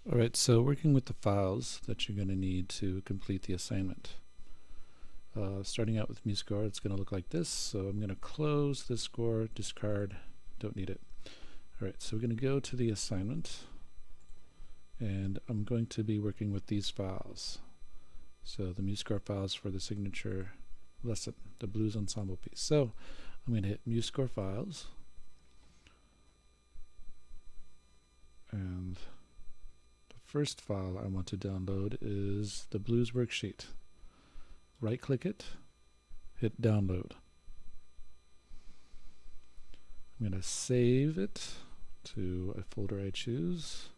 Alright, so working with the files that you're going to need to complete the assignment. Starting out with Musescore, it's going to look like this. So I'm going to close this score, discard, don't need it. Alright, so we're going to go to the assignment, and I'm going to be working with these files. So the Musescore files for the signature lesson, the blues ensemble piece. So I'm going to hit Musescore files, and first file I want to download is the blues worksheet. Right click it, hit download. I'm going to save it to a folder I choose,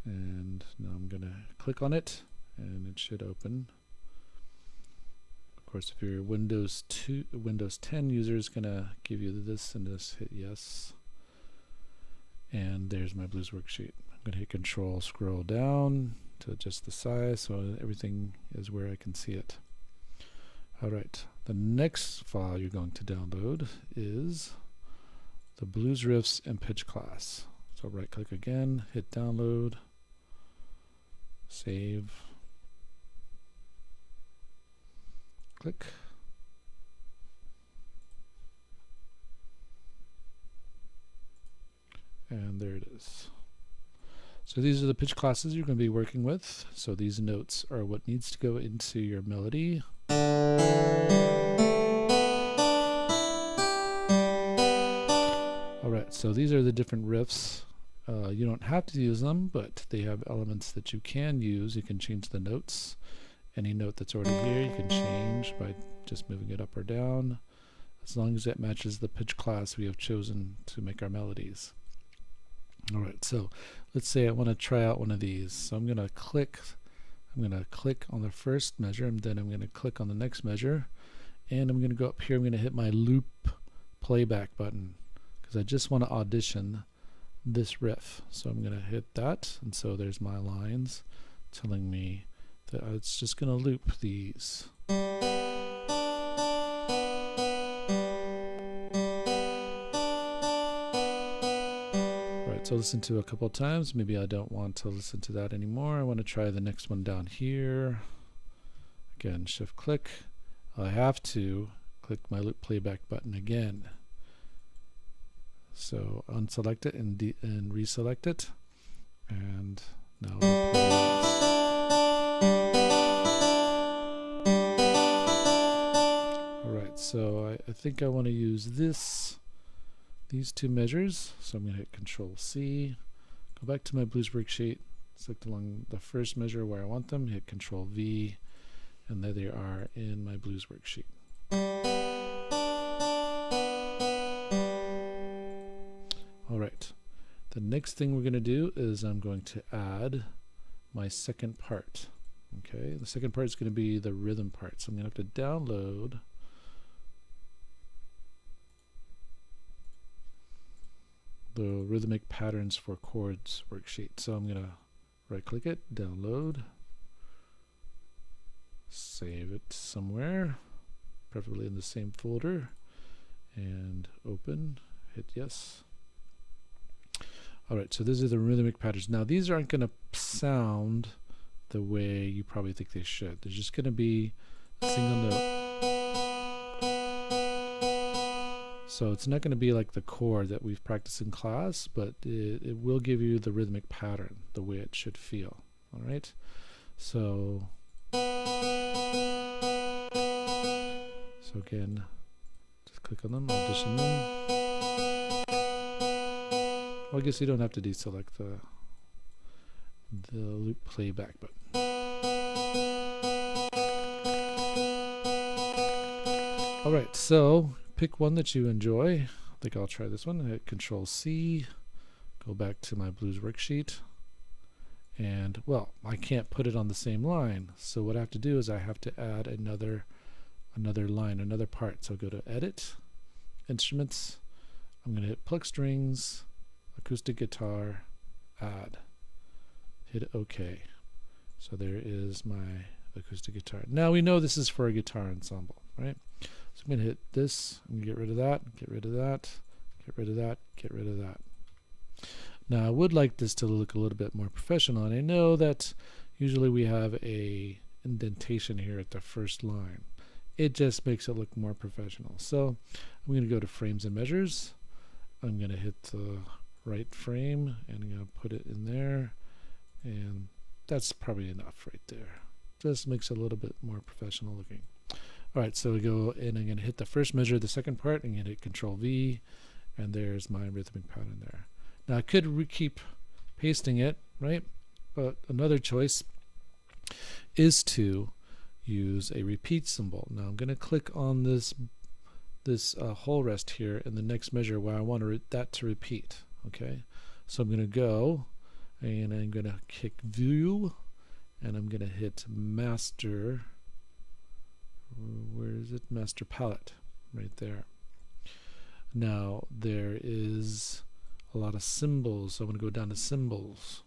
and now I'm going to click on it and it should open. Of course, if you're Windows 10 user, is going to give you this and this, hit yes. And there's my blues worksheet. I'm going to hit Control, scroll down to adjust the size so everything is where I can see it. Alright, the next file you're going to download is the blues riffs and pitch class. So right click again, hit download, save, click. And there it is. So these are the pitch classes you're going to be working with. So these notes are what needs to go into your melody. Alright, so these are the different riffs. You don't have to use them, but they have elements that you can use. You can change the notes. Any note that's already here you can change by just moving it up or down, as long as it matches the pitch class we have chosen to make our melodies. Alright, so let's say I want to try out one of these. So I'm going to click on the first measure, and then I'm going to click on the next measure, and I'm going to go up here. I'm going to hit my loop playback button because I just want to audition this riff. So I'm going to hit that, and so there's my lines telling me that it's just going to loop these. So listen to a couple of times. Maybe I don't want to listen to that anymore. I want to try the next one down here. Again, shift click. I have to click my loop playback button again. So unselect it and reselect it. And now we'll play this. Alright, so I think I want to use these two measures. So I'm going to hit Control C, go back to my blues worksheet, select along the first measure where I want them, hit Control V, and there they are in my blues worksheet. Alright, the next thing we're going to do is I'm going to add my second part. Okay, the second part is going to be the rhythm part. So I'm going to have to download the rhythmic patterns for chords worksheet. So I'm going to right click it, download, save it somewhere, preferably in the same folder, and open, hit yes. Alright, so these are the rhythmic patterns. Now these aren't going to sound the way you probably think they should. There's just going to be a single note. So it's not going to be like the chord that we've practiced in class, but it will give you the rhythmic pattern, the way it should feel. Alright? So again, just click on them, audition them. Well, I guess you don't have to deselect the loop playback button. Alright, so pick one that you enjoy. I think I'll try this one. Hit Control C, go back to my blues worksheet, and well, I can't put it on the same line. So what I have to do is I have to add another line, another part. So go to Edit, Instruments. I'm going to hit Pluck Strings, Acoustic Guitar, Add. Hit OK. So there is my acoustic guitar. Now we know this is for a guitar ensemble, right? So I'm going to hit this, I'm going to get rid of that, get rid of that, get rid of that, get rid of that. Now I would like this to look a little bit more professional, and I know that usually we have a indentation here at the first line. It just makes it look more professional. So I'm going to go to frames and measures. I'm going to hit the right frame and I'm going to put it in there, and that's probably enough right there. Just makes it a little bit more professional looking. Alright, so we go and I'm going to hit the first measure, the second part, and I'm going to hit Control V, and there's my rhythmic pattern there. Now I could keep pasting it, right? But another choice is to use a repeat symbol. Now I'm going to click on this whole rest here in the next measure where I want that to repeat. Okay, so I'm going to go and I'm going to click View, and I'm going to hit Master. Where is it? Master Palette, right there. Now there is a lot of symbols, so I'm going to go down to Symbols,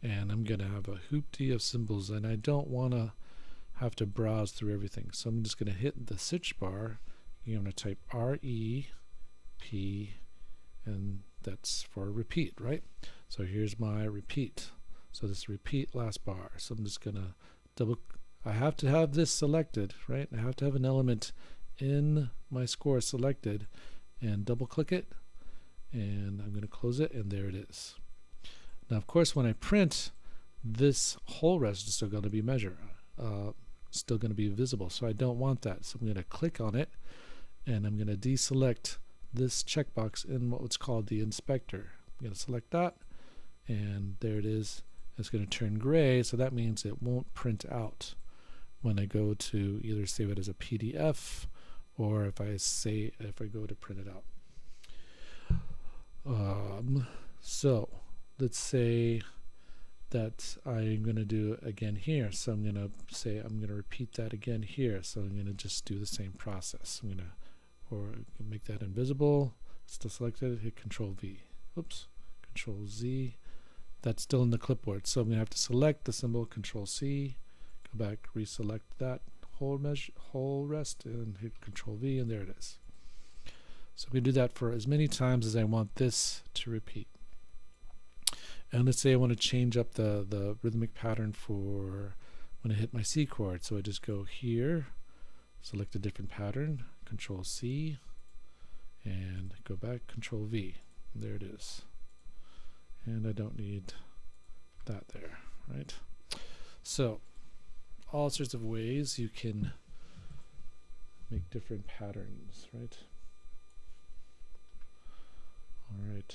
and I'm going to have a hoopty of symbols, and I don't want to have to browse through everything, so I'm just going to hit the search bar. You're going to type R-E-P, and that's for repeat, right? So here's my repeat. So this repeat last bar. So I'm just going to I have to have this selected, right? I have to have an element in my score selected, and double click it, and I'm going to close it, and there it is. Now of course when I print, this whole rest is still going to be still going to be visible, so I don't want that. So I'm going to click on it, and I'm going to deselect this checkbox in what's called the inspector. I'm going to select that, and there it is. It's going to turn gray, so that means it won't print out when I go to either save it as a PDF or if I go to print it out. So let's say that I'm going to do again here. So I'm going to say I'm going to repeat that again here. So I'm going to just do the same process. I'm going to make that invisible. Still selected. Hit Control V. Oops. Control Z. That's still in the clipboard. So I'm going to have to select the symbol, Control C, go back, reselect that whole rest, and hit Control V, and there it is. So we do that for as many times as I want this to repeat. And let's say I want to change up the rhythmic pattern for when I hit my C chord. So I just go here, select a different pattern, Control C, and go back, Control V. And there it is. And I don't need that there, right? So all sorts of ways you can make different patterns, right? All right.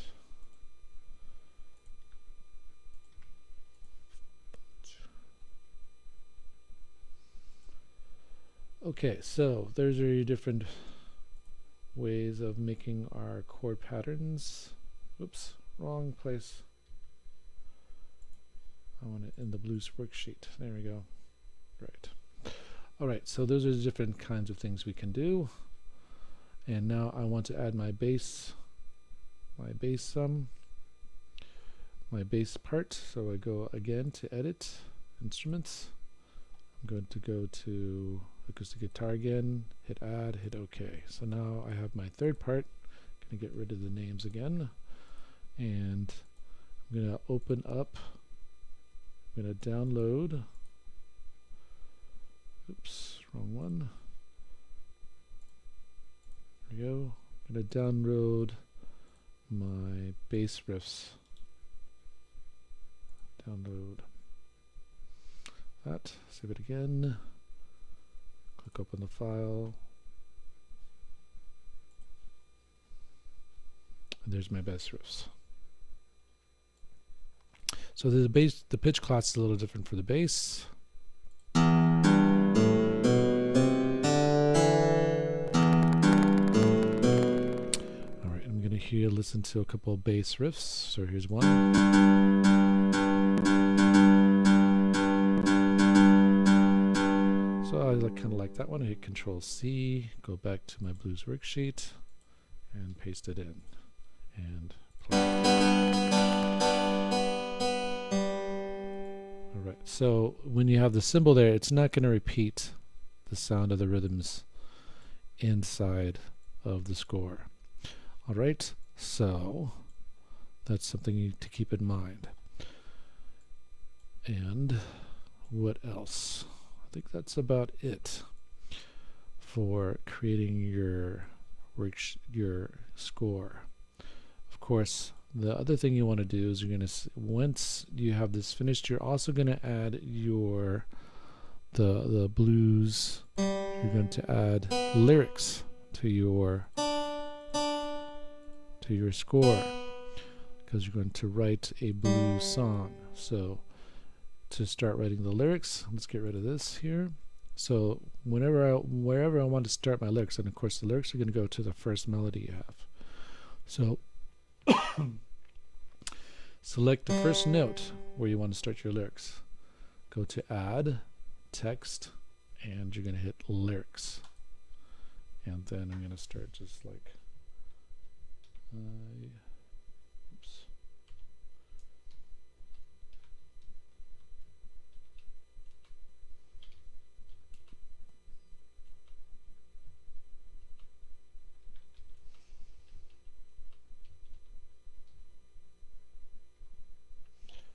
Okay, so those are your different ways of making our chord patterns. Oops, wrong place. I want it in the blues worksheet. There we go. Right. All right, so those are the different kinds of things we can do. And now I want to add my bass part. So I go again to Edit, Instruments. I'm going to go to acoustic guitar again, hit Add, hit OK. So now I have my third part. I'm going to get rid of the names again. And I'm going to open up, I'm going to download, oops, wrong one. There we go. I'm going to download my bass riffs. Download that, save it again, click open the file, and there's my bass riffs. So the pitch class is a little different for the bass. Alright, I'm going to listen to a couple of bass riffs. So here's one. So I kind of like that one. I hit Control C, go back to my blues worksheet, and paste it in, and play. Alright, so when you have the cymbal there, it's not going to repeat the sound of the rhythms inside of the score. Alright, so that's something to keep in mind. And what else? I think that's about it for creating your score. Of course, the other thing you want to do is you're going to, once you have this finished, you're also going to add the blues. You're going to add lyrics to your score, because you're going to write a blues song. So to start writing the lyrics, let's get rid of this here. So wherever I want to start my lyrics, and of course the lyrics are going to go to the first melody you have. So select the first note where you want to start your lyrics. Go to Add, Text, and you're going to hit Lyrics. And then I'm going to start just like oops.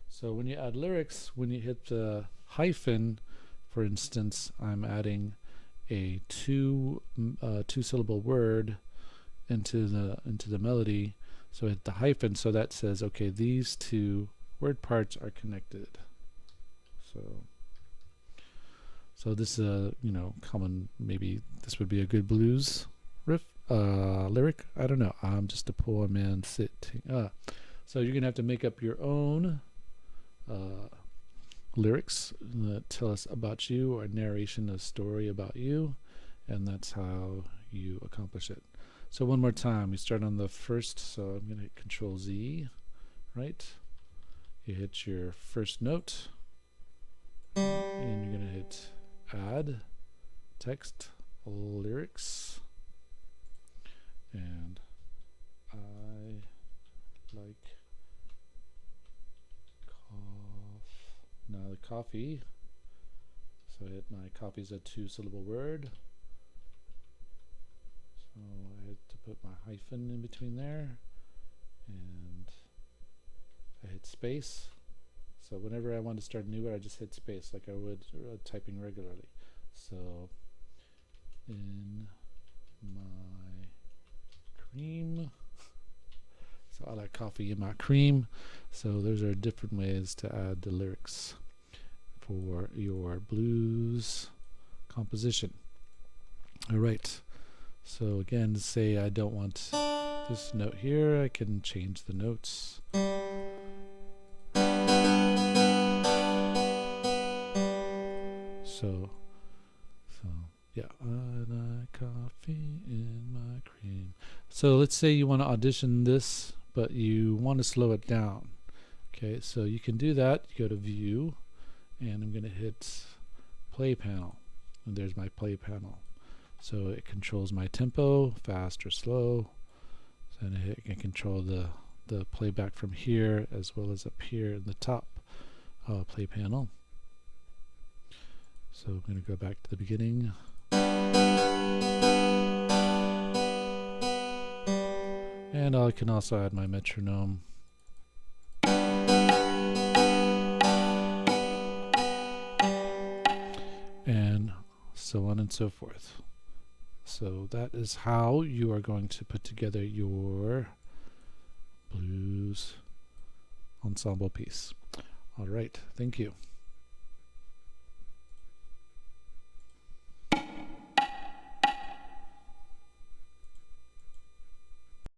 So when you add lyrics, when you hit the hyphen, for instance, I'm adding a two-syllable word into the melody. So I hit the hyphen, so that says, okay, these two word parts are connected. So this is common. Maybe this would be a good blues riff, lyric. I don't know. I'm just a poor man sitting. So you're gonna have to make up your own lyrics that tell us about you, or a narration, a story about you, and that's how you accomplish it. So one more time, we start on the first, so I'm going to hit Control Z, right? You hit your first note, and you're going to hit Add, Text, Lyrics, and I like now the coffee. So I hit my coffee is a two-syllable word. So I had to put my hyphen in between there, and I hit space. So whenever I want to start a new word, I just hit space like I would typing regularly. So in my cream. So I like coffee in my cream. So those are different ways to add the lyrics for your blues composition. All right. So again, say I don't want this note here, I can change the notes. So yeah, I like coffee in my cream. So let's say you want to audition this, but you want to slow it down. Okay, so you can do that. You go to View, and I'm going to hit Play Panel, and there's my Play Panel. So it controls my tempo, fast or slow. So I can control the playback from here as well as up here in the top Play Panel. So I'm going to go back to the beginning. And I can also add my metronome. And so on and so forth. So that is how you are going to put together your blues ensemble piece. All right, thank you.